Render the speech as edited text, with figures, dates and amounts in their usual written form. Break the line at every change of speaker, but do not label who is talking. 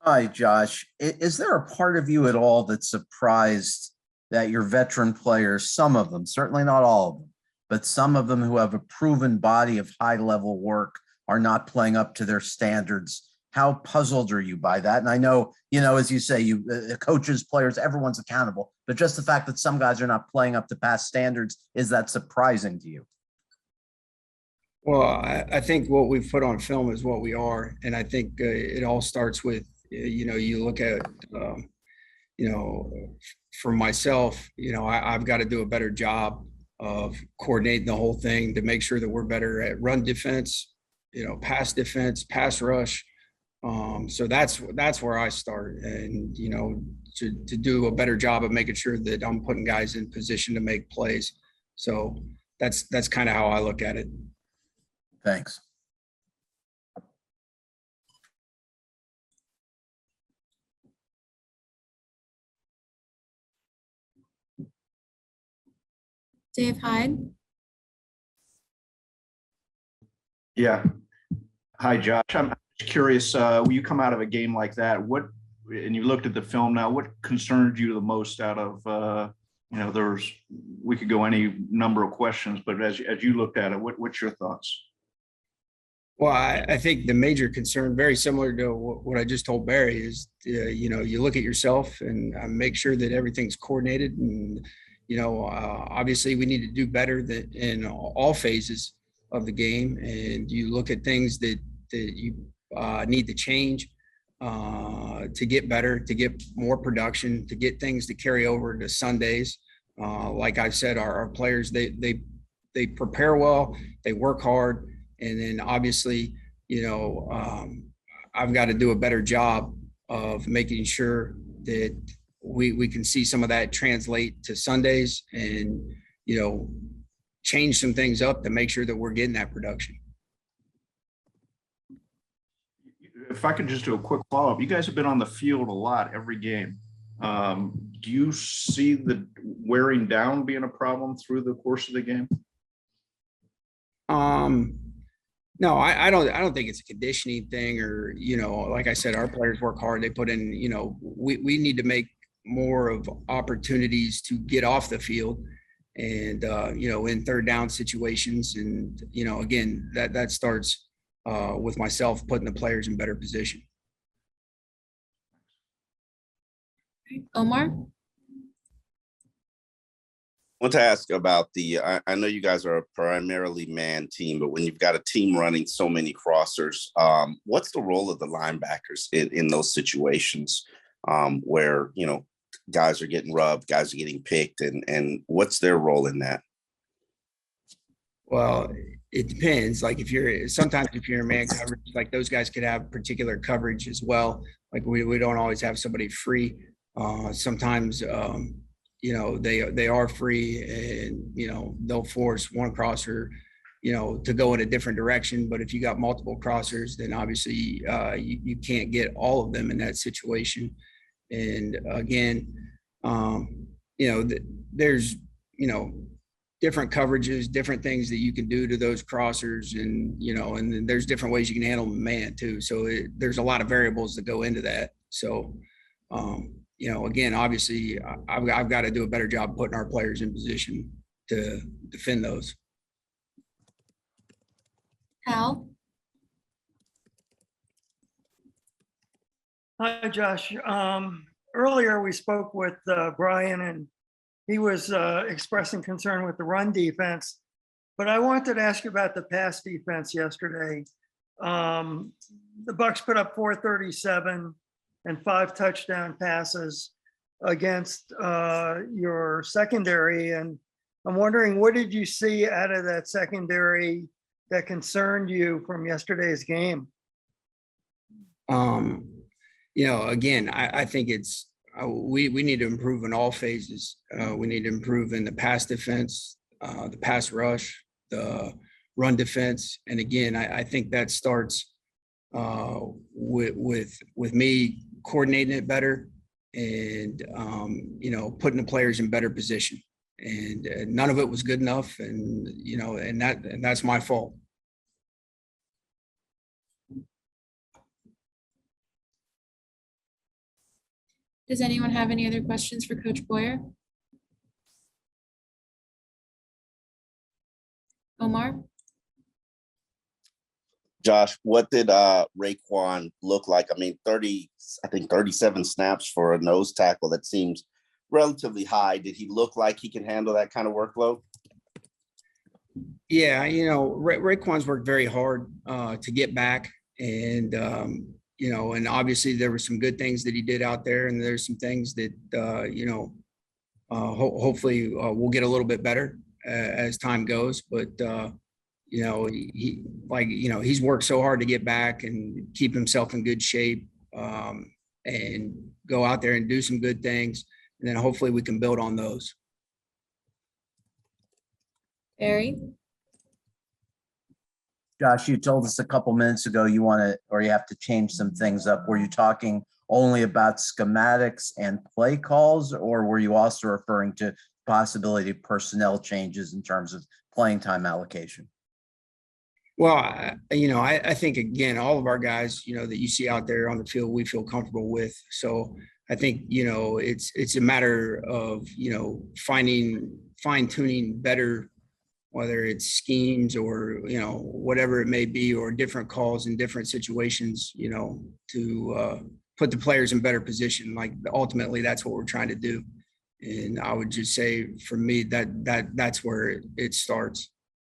Hi, Josh. Is there a part of you at all that's surprised that your veteran players, some of them, certainly not all of them, but some of them who have a proven body of high level work are not playing up to their standards? How puzzled are you by that? And I know, as you say, coaches, players, everyone's accountable, but just the fact that some guys are not playing up to past standards, is that surprising to you?
Well, I think what we've put on film is what we are, and I think it all starts with you look at you know for myself, I've got to do a better job of coordinating the whole thing to make sure that we're better at run defense, pass defense, pass rush. So that's where I start, and to do a better job of making sure that I'm putting guys in position to make plays. So that's kind of how I look at it.
Thanks.
Dave Hyde.
Yeah. Hi, Josh. I'm just curious, when you come out of a game like that, and you looked at the film now, what concerned you the most out of, we could go any number of questions, but as you looked at it, what's your thoughts?
Well, I think the major concern, very similar to what I just told Barry, is you look at yourself and make sure that everything's coordinated. And obviously, we need to do better in all phases of the game. And you look at things that you need to change to get better, to get more production, to get things to carry over to Sundays. Like I said, our players they prepare well, they work hard. And then obviously, I've got to do a better job of making sure that we can see some of that translate to Sundays and, change some things up to make sure that we're getting that production.
If I could just do a quick follow-up, you guys have been on the field a lot every game. Do you see the wearing down being a problem through the course of the game?
No, I don't think it's a conditioning thing or, like I said, our players work hard. They put in, we need to make more of opportunities to get off the field and, in third down situations. And, again, that starts with myself putting the players in better position.
Omar.
Want to ask about I know you guys are a primarily man team, but when you've got a team running so many crossers, what's the role of the linebackers in those situations where, guys are getting rubbed, guys are getting picked, and what's their role in that?
Well, it depends. Like sometimes if you're in man coverage, like those guys could have particular coverage as well. Like we don't always have somebody free. Sometimes, they are free and, they'll force one crosser, to go in a different direction. But if you got multiple crossers, then obviously you can't get all of them in that situation. And again, there's, different coverages, different things that you can do to those crossers. And, and then there's different ways you can handle them man too. So there's a lot of variables that go into that. So, again, obviously I've got to do a better job putting our players in position to defend those.
Hal.
Hi, Josh. Earlier we spoke with Brian, and he was expressing concern with the run defense, but I wanted to ask you about the pass defense yesterday. The Bucs put up 437 and 5 touchdown passes against your secondary. And I'm wondering, what did you see out of that secondary that concerned you from yesterday's game?
Again, I think it's, we need to improve in all phases. We need to improve in the pass defense, the pass rush, the run defense. And again, I think that starts with me coordinating it better and, putting the players in better position. And none of it was good enough. And, and that's my fault.
Does anyone have any other questions for Coach Boyer? Omar?
Josh, what did Raekwon look like? I mean, 37 snaps for a nose tackle. That seems relatively high. Did he look like he can handle that kind of workload?
Yeah, Raekwon's worked very hard to get back, and and obviously there were some good things that he did out there, and there's some things that hopefully we'll get a little bit better as time goes. But he's worked so hard to get back and keep himself in good shape, and go out there and do some good things, and then hopefully we can build on those.
Barry?
Josh, you told us a couple minutes ago you want to, or you have to change some things up. Were you talking only about schematics and play calls, or were you also referring to possibility of personnel changes in terms of playing time allocation?
Well, I think, again, all of our guys, that you see out there on the field, we feel comfortable with. So I think, it's a matter of, fine tuning better, whether it's schemes or, whatever it may be, or different calls in different situations, to put the players in better position. Like, ultimately, that's what we're trying to do. And I would just say, for me, that's where it starts.